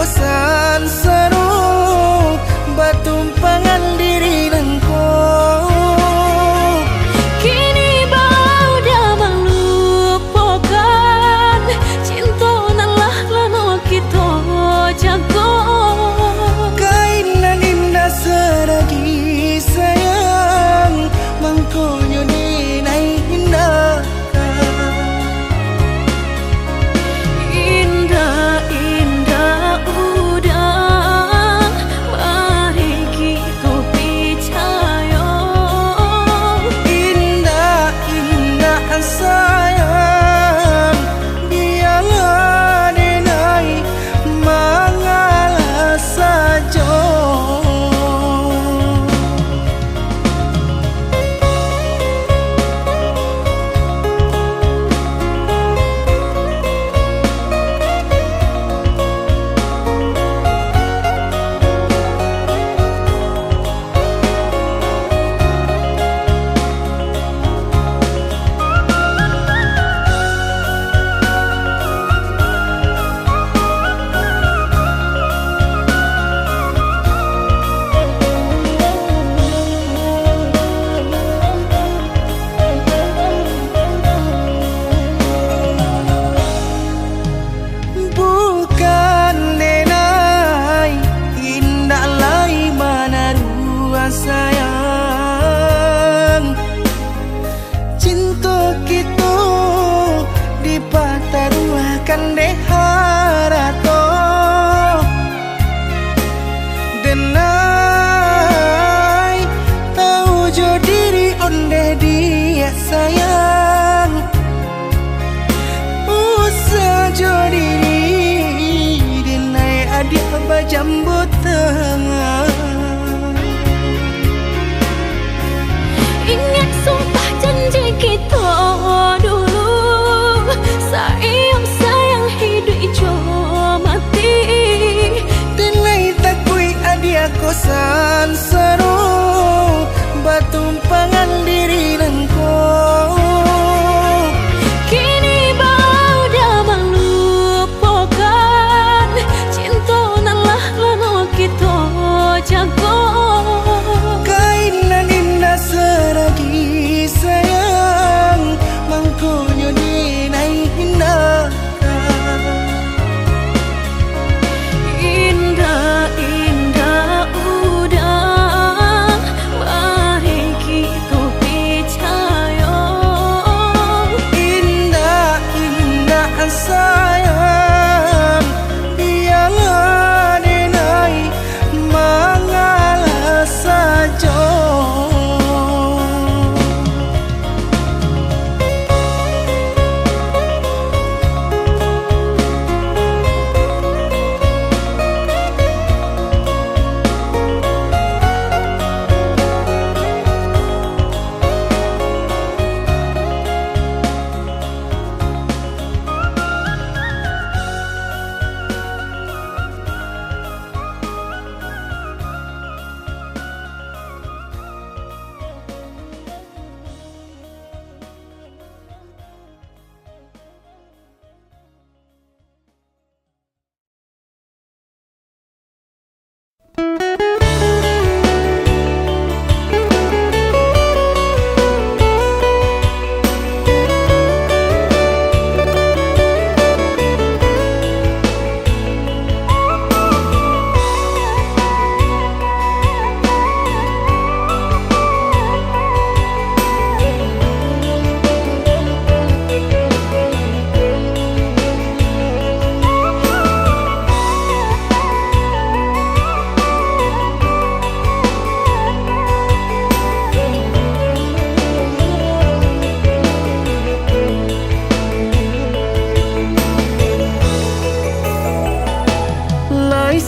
kosan seru batumpangan diri nangko. Kini bau dah melupakan cinta nalah lano kita jago. Kainan indah seragi sayang mangkonyo dinai indah. Indah indah udah mari kita percaya. Indah indah sayang biarlah dinai mengalah saja. Bukan denai indah lai mana dua sayang. Cinta kita dipataruahkan deharato. Denai tahu jo diri onde dia sayang. Usah jo diri dinai adik bajambut tengah. Ingat sumpah janji kita dulu, sayang sayang hidup ijo mati. Dinai takui adik kosan seru batumpangan diri nangko. Kini bau dah melupakan cinta nalah lano kita jago. Kainan indah seragi sayang mangkonyo dinai indah. Indah indah udah mari kita percaya. Indah indah sayang biarlah dinai mengalah saja.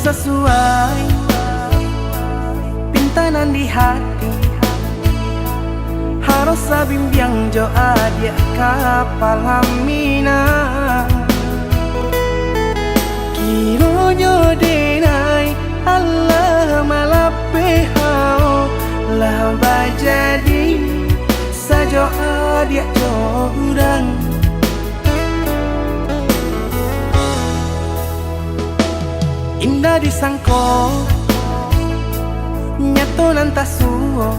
Sesuai pintanan di hati harus sabimbiang jo adia kapal hamina. Kironyo denai Allah malapehau lah bajadi sajo adia jo urang. Indah disangko nyato nantasuo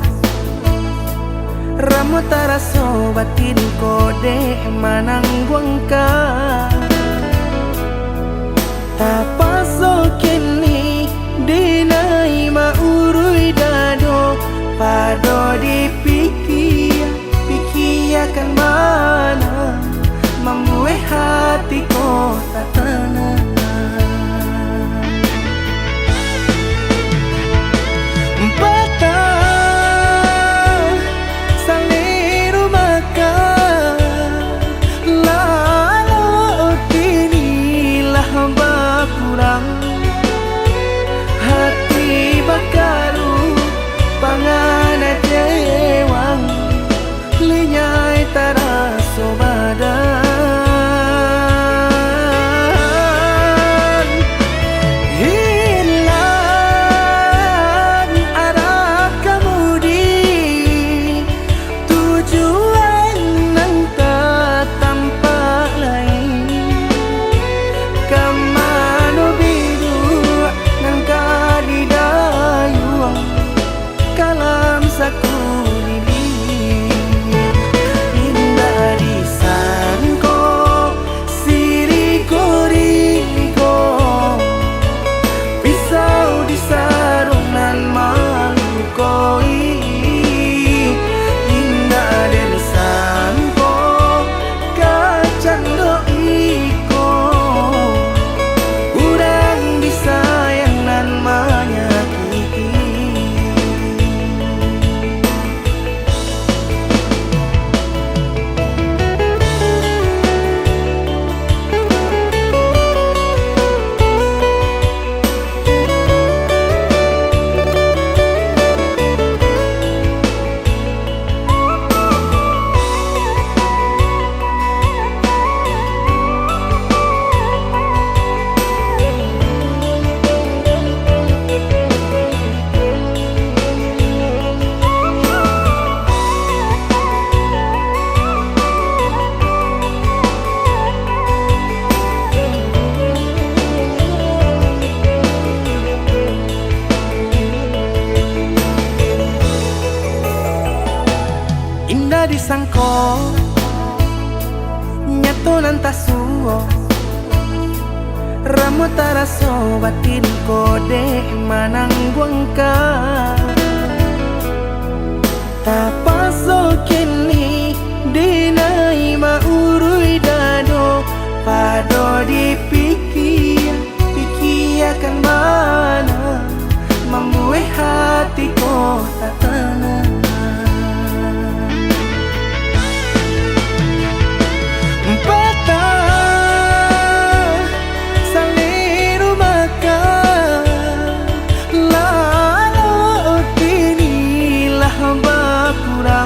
Ramo taraso batin kode manangguang ka Tapaso kini dinai maurui dado Pado dipikir pikiakan mana Membuat hatiku tak tenang hati bakaru pangana jewang linyai taraso badan hilang arah kemudi tujuan nang tak tampak lain kamano biru nang kadidayuang kalam sakulili indah disangko siriko-riko pisau disarung nan malukoi indah disangko kacang doiko urang disayang nan menyakiti Indah disangko nyato nantasuo Ramo taraso batin kode manangguang ka Tapaso kini dinai maurui dado Pado dipikir pikiakan mana Membuat hatiku tak tenang kurang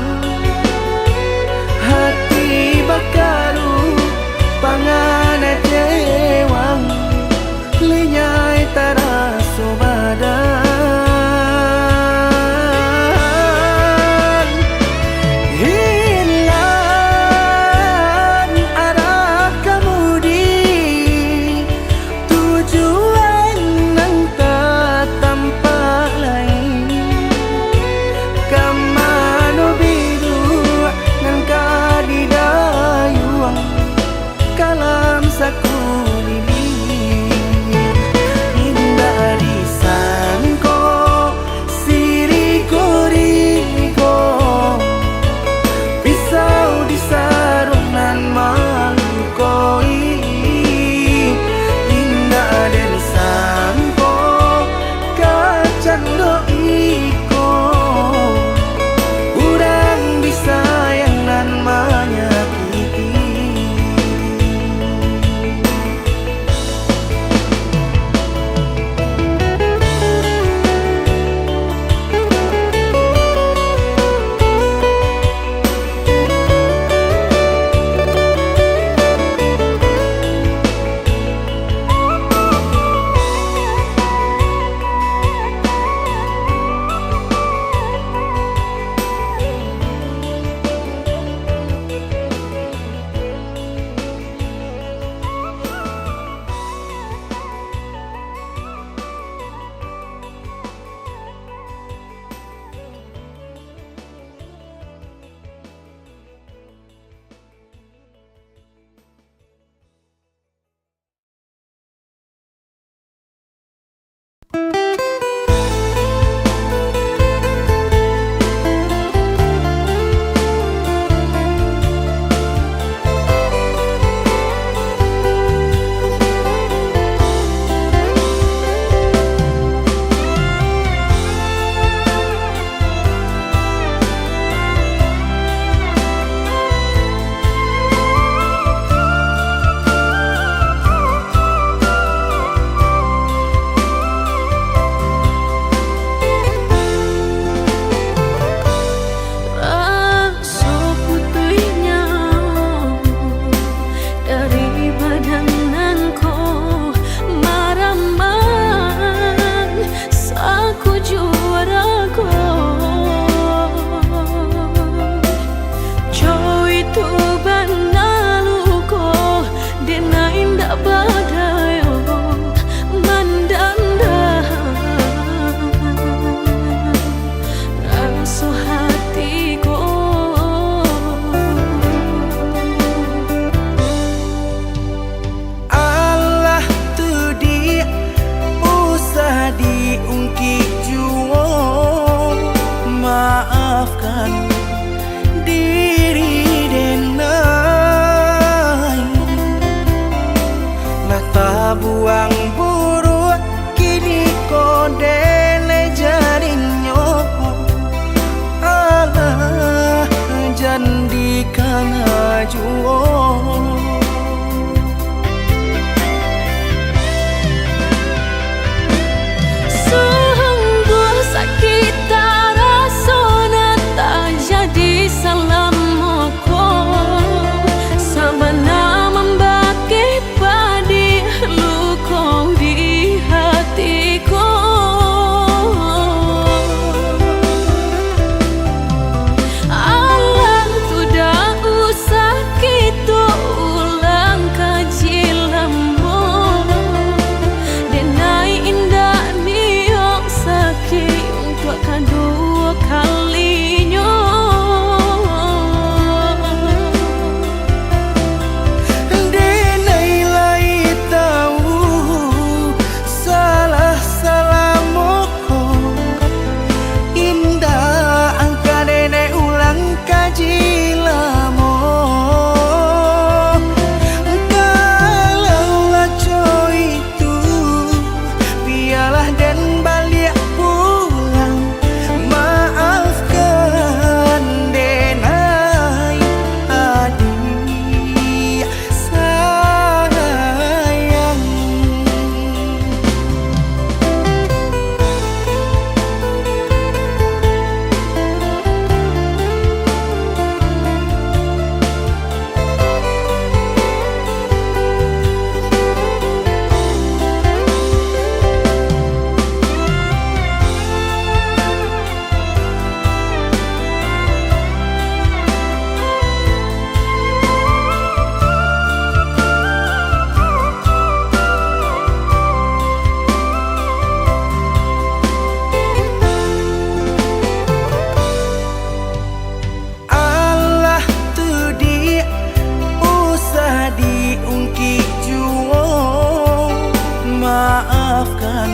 maafkan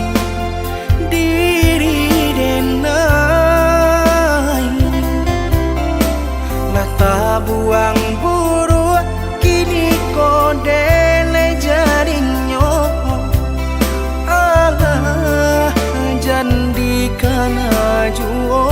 diri denai. Mata buang buru kini ko dele jadinya. Allah jandikan ajuo.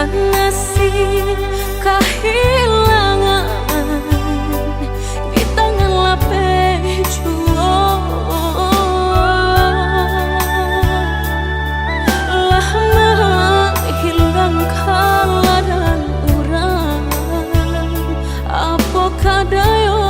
Ngasih kehilangan di tangan lapejuo lah menghilang kala dan urang apa kadayo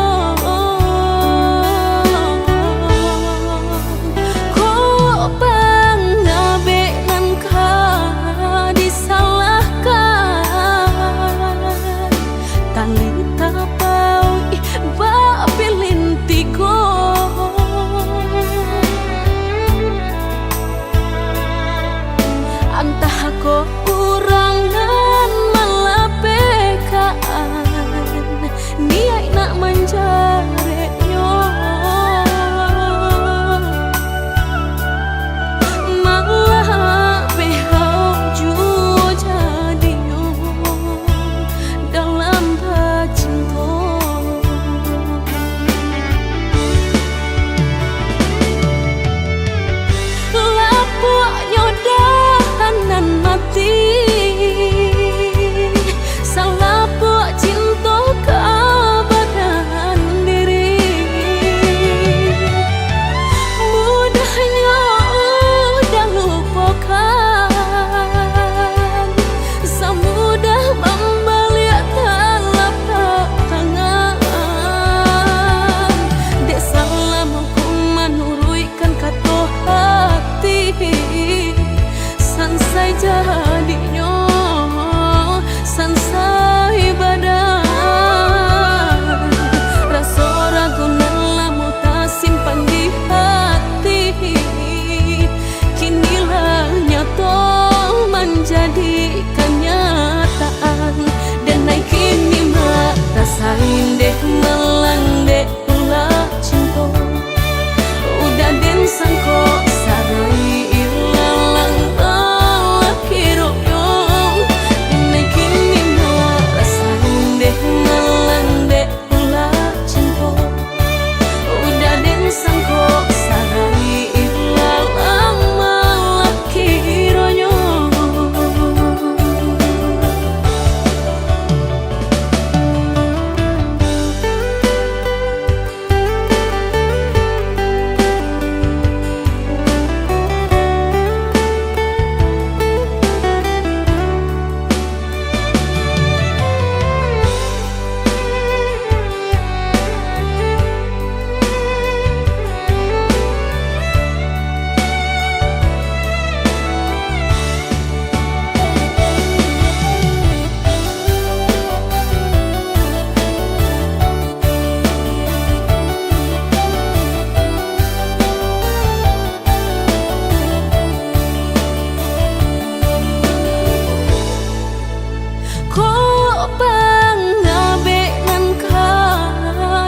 Kok pangabe nan ka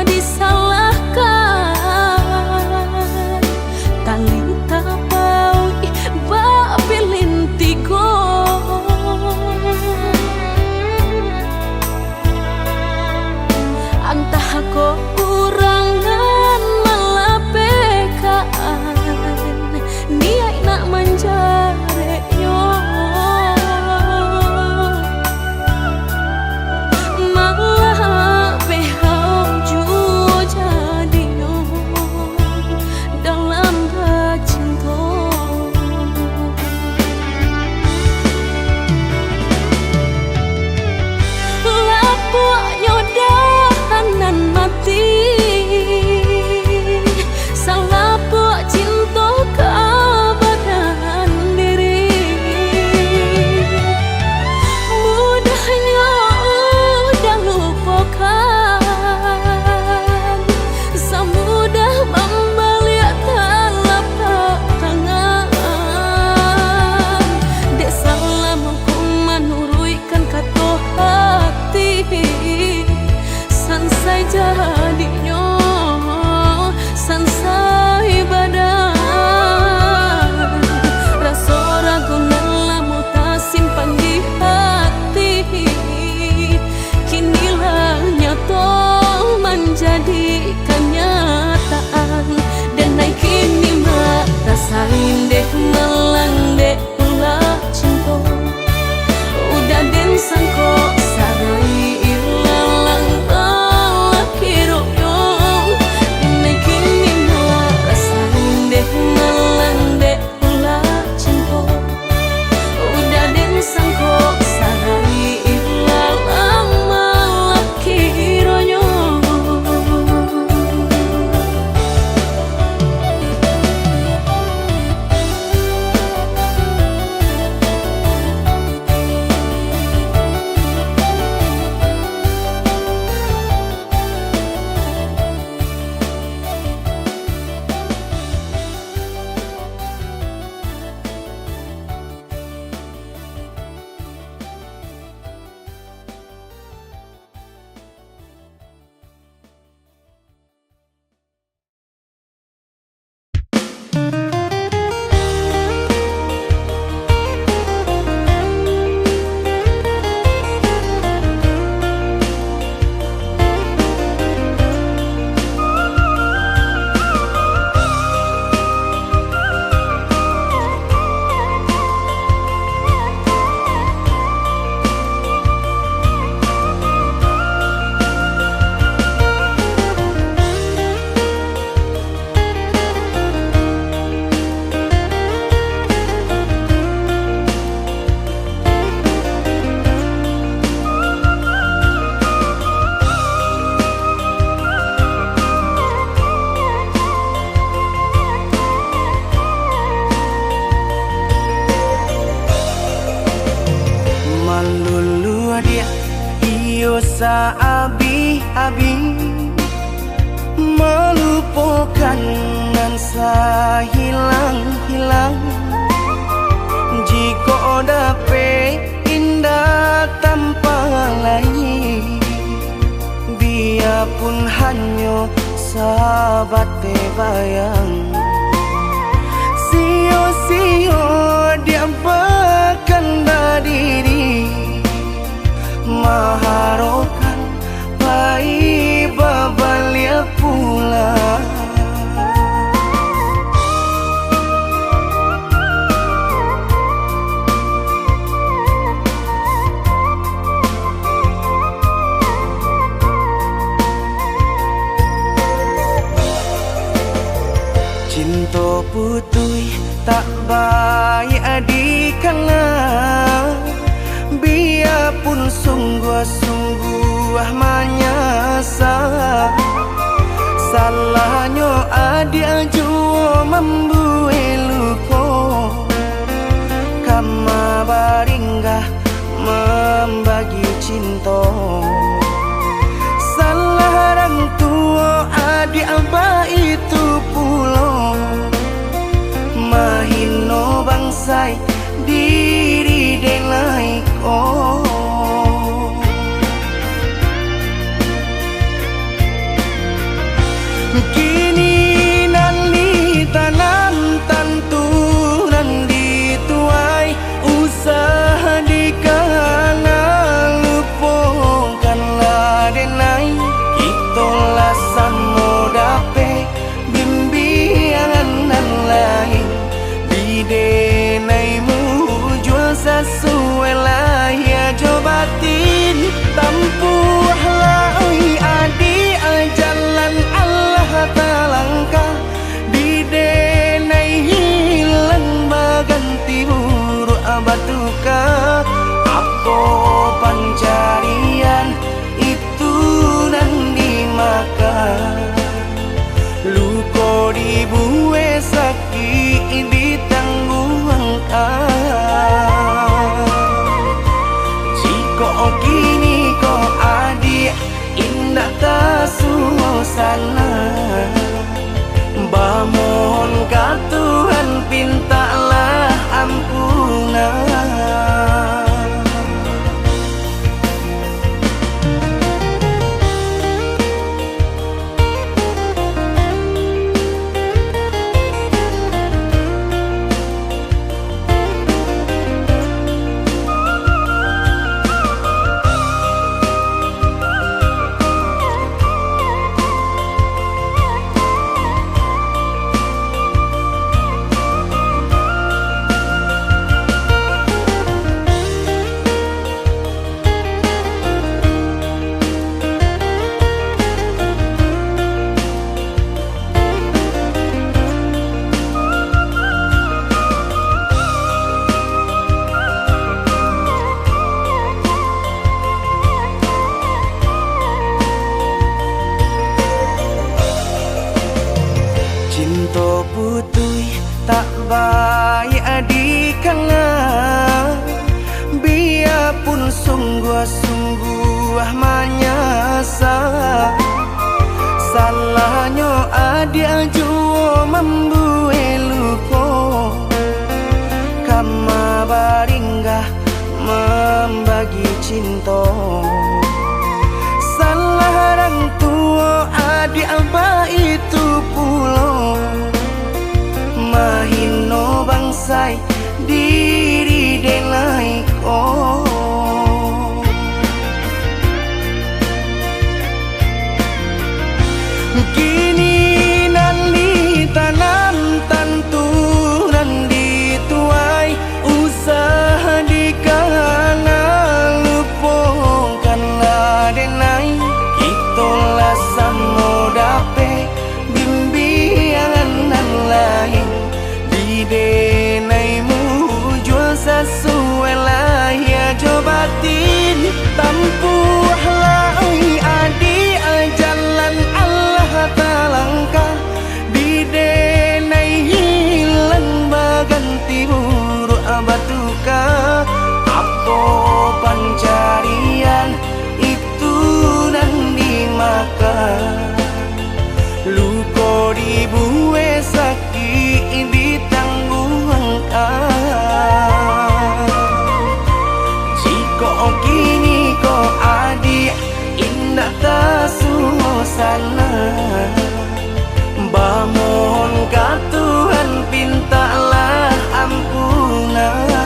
disalahkan, tali tapau ba pilintigo. Antah kok kurangan malapekaan, niai nak manjare yo. Malah behau juo jadi yo dalam cinta. Lapuk nyodahan mati, salapuk cinta keabadian diri. Mudahnya udah lupakan, semudah membalik telapak tangan. Dek salah mampu menurutkan kata hati, sansai jadinya, sansai badan. Rasa ragu nelamu tak simpan di hati, kinilah nyata menjadi kenyataan. Dan naik kini mak rasain deh melang deh pula cinta. Udah den sangko sarai ilalang laki royo. Naik kini mak rasain deh melang deh pula cinta. Udah den sangko sarai ilalang laki royo. Malulu dia iyo sa abi-abi, melupakan nan sa hilang-hilang. Jika dapat indah tanpa lain, biarpun hanya sahabat bayang. Sio-sio dia bahkan diri maharokan pai babalia pula. Cinta putui tak baik adikana, biarpun sungguh-sungguh menyasa. Salahnya adik jua membuat luka, kama baringgah membagi cinta. Salah orang tua adik abah itu pulau, mahino bangsai diri denai oh. kini kok adik indah tak suasana. Bamohon ka Tuhan pintalah ampunan. Cinta putui tak baik adikana, biarpun sungguh-sungguh menyasa. Salahnya adik jua membuat lupa, kama baringgah membagi cinta. Salah orang tua adik apa itu pulau, mahino bangsai diri denai ko. Kini nan ditanam tanturan dituai, usaha dikana lupakanlah denai. Itulah samo dape bimbingan lain di denaimu jual sesuai lah ya jobatin tampuhlah adi jalan Allah talangkah di denai hilang baganti buruk abatuka. Apa pencarian itu dan dimakan, luko dibuat sakit ditangguhkan. Jika kini kau adik indah tak suasana, bamohon ka Tuhan pintalah ampunan.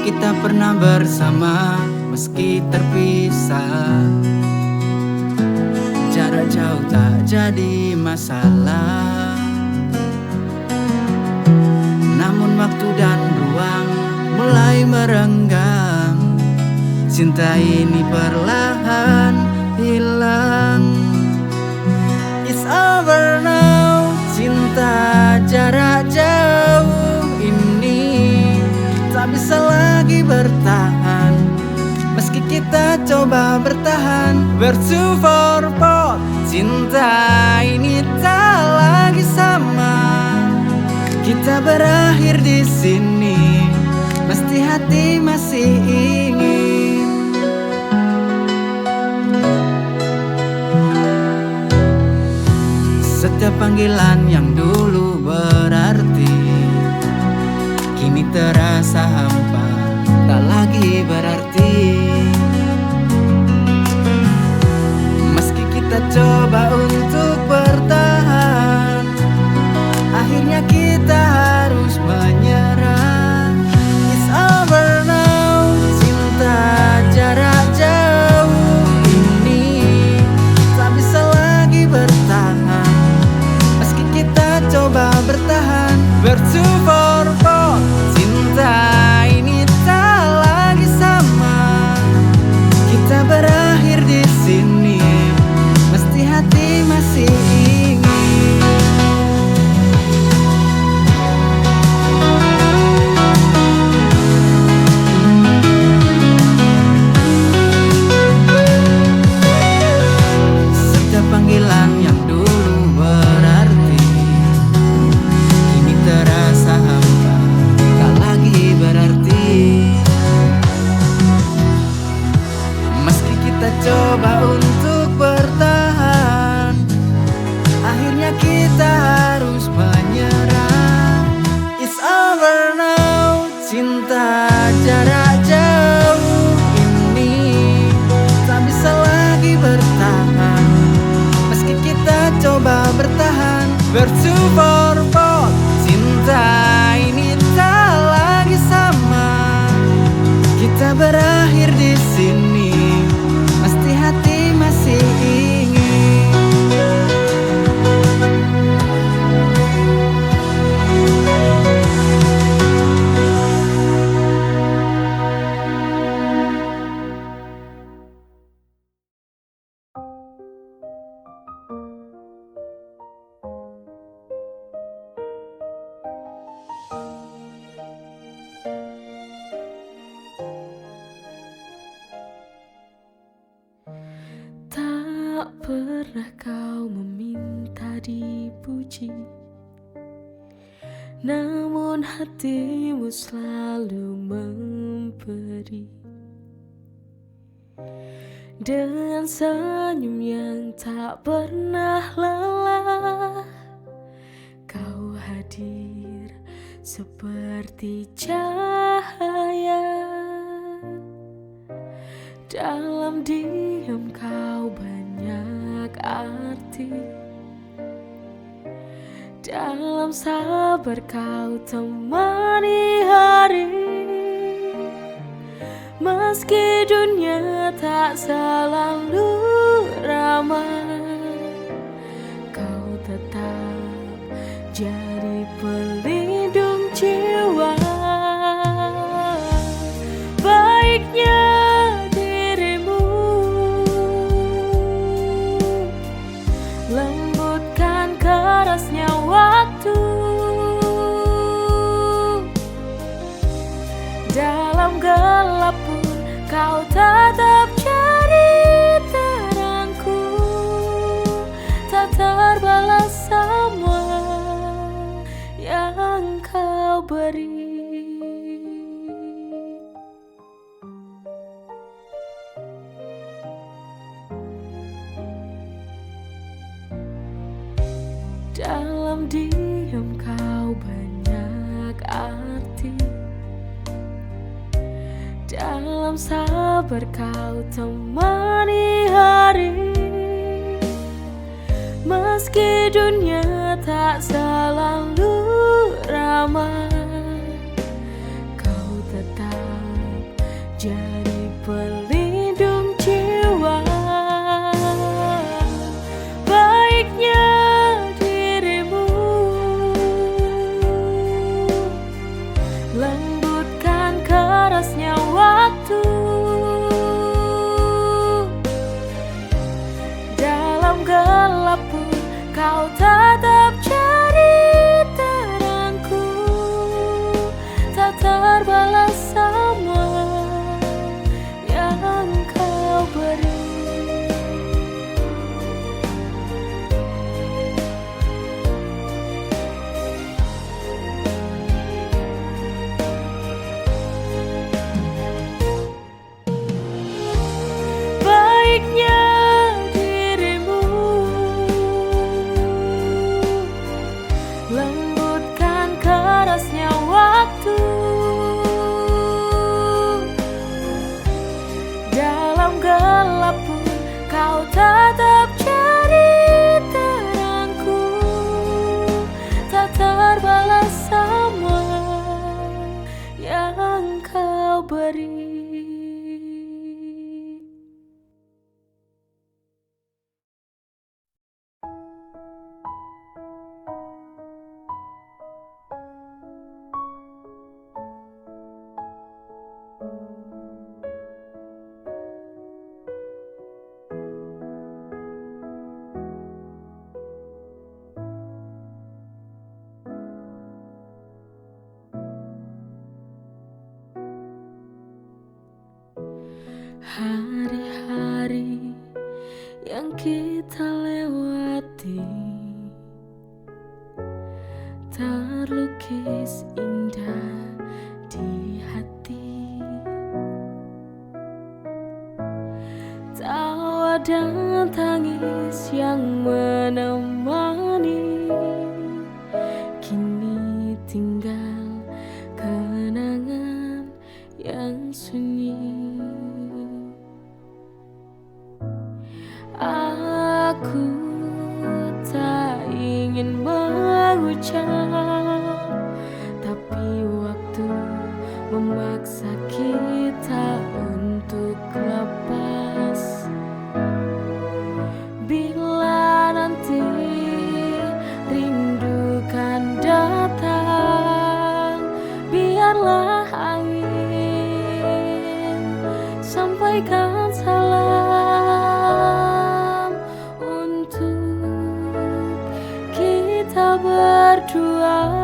Kita pernah bersama meski terpisah, jarak jauh tak jadi masalah. Namun waktu dan ruang mulai merenggang, cinta ini perlahan hilang. It's over now, cinta jarak jauh ini tak bisa lagi bertahan. Meski kita coba bertahan, we're too far apart. Cinta ini tak lagi sama. Kita berakhir di sini, mesti hati masih ingin. Setiap panggilan yang dulu berarti Akhirnya kita harus menyerah. It's over now. Cinta jarak jauh ini tak bisa lagi bertahan. Meski kita coba bertahan, bertemu for both. Cinta ini tak lagi sama. Kita berakhir di sini, mesti hati masih ingin. Setiap panggilan yang dulu berarti kini terasa hampa, tak lagi berarti. Meski kita coba untuk bertahan, akhirnya kita harus menyerah. It's over now. Cinta jarak jauh ini tak bisa lagi bertahan. Meski kita coba bertahan, bertemu for both. Cinta ini tak lagi sama. Kita berakhir di sini, mesti hati masih ingin. Tak pernah kau meminta dipuji, namun hatimu selalu memberi. Dengan senyum yang tak pernah lelah, kau hadir seperti cahaya. Dalam diam kau banyak arti, dalam sabar kau temani hari. Meski dunia tak selalu ramah, kau tetap jadi pelindung jiwa. Baiknya lembutkan kerasnya waktu. Dalam gelap pun kau tetap cari terangku. Tak terbalas semua yang kau beri. Dalam diam kau banyak arti, dalam sabar kau temani hari. Meski dunia tak selalu ramah, kau tetap jadi pelindung jiwa. Baiknya lembutkan kerasnya waktu. Dalam gelap pun kau tetap cari terangku. Tak terbalas semua yang kau beri. Baiknya dirimu lembutkan kerasnya waktu. Dalam gelap pun kau tetap cari terangku. Tak balas semua yang kau beri. Hari-hari yang kita lewati terlukis indah di hati. Tawa dan tangis yang menemani, kini tinggal kenangan yang sunyi. Aku tak ingin mengucap, tapi waktu memaksa kita untuk lepas. Bila nanti rindu kan datang, biarlah angin sampaikan salam untuk kita berdua.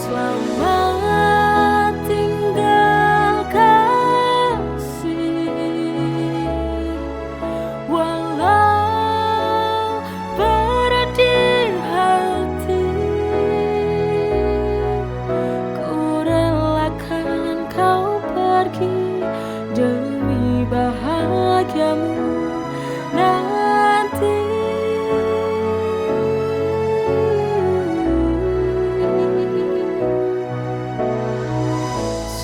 Selamat tinggal kasih, walau berat di hati, ku relakan kau pergi demi bahagiamu nanti.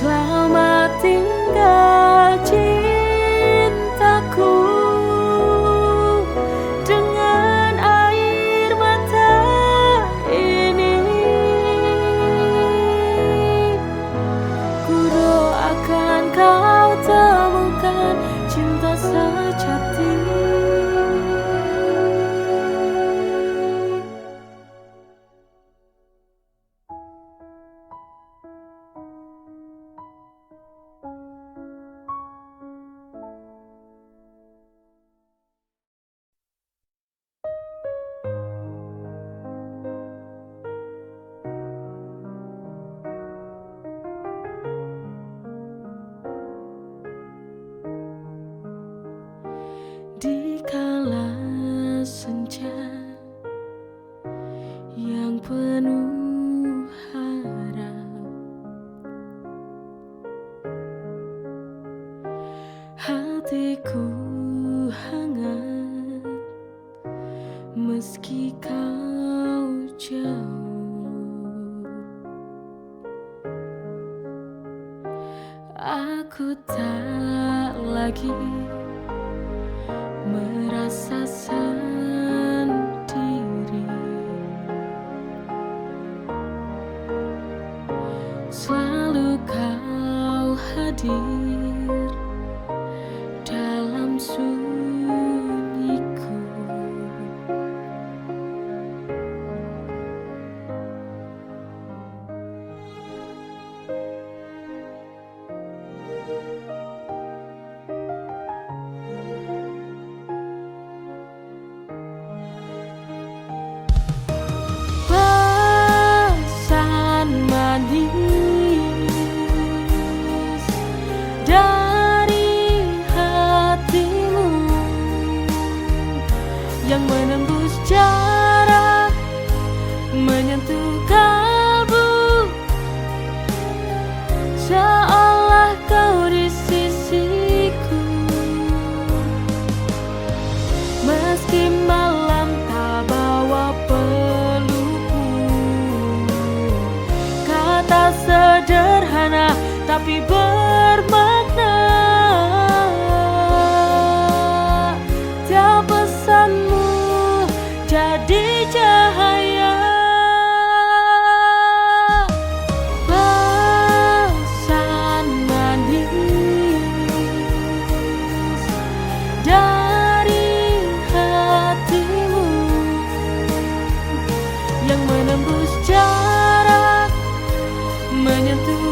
Selamat tinggal cintaku, dengan air mata ini ku doakan kau temukan cinta sejati. Di kala senja yang penuh harap, hatiku hangat meski kau jauh. Aku tak lagi merasa sendiri, selalu kau hadir dalam sunyiku. Manis dari hatimu yang menembus jarak, menyentuh kalbu. tapi bermakna. Tiap pesanmu jadi cahaya, pesan manis dari hatimu yang menembus jarak, menyentuh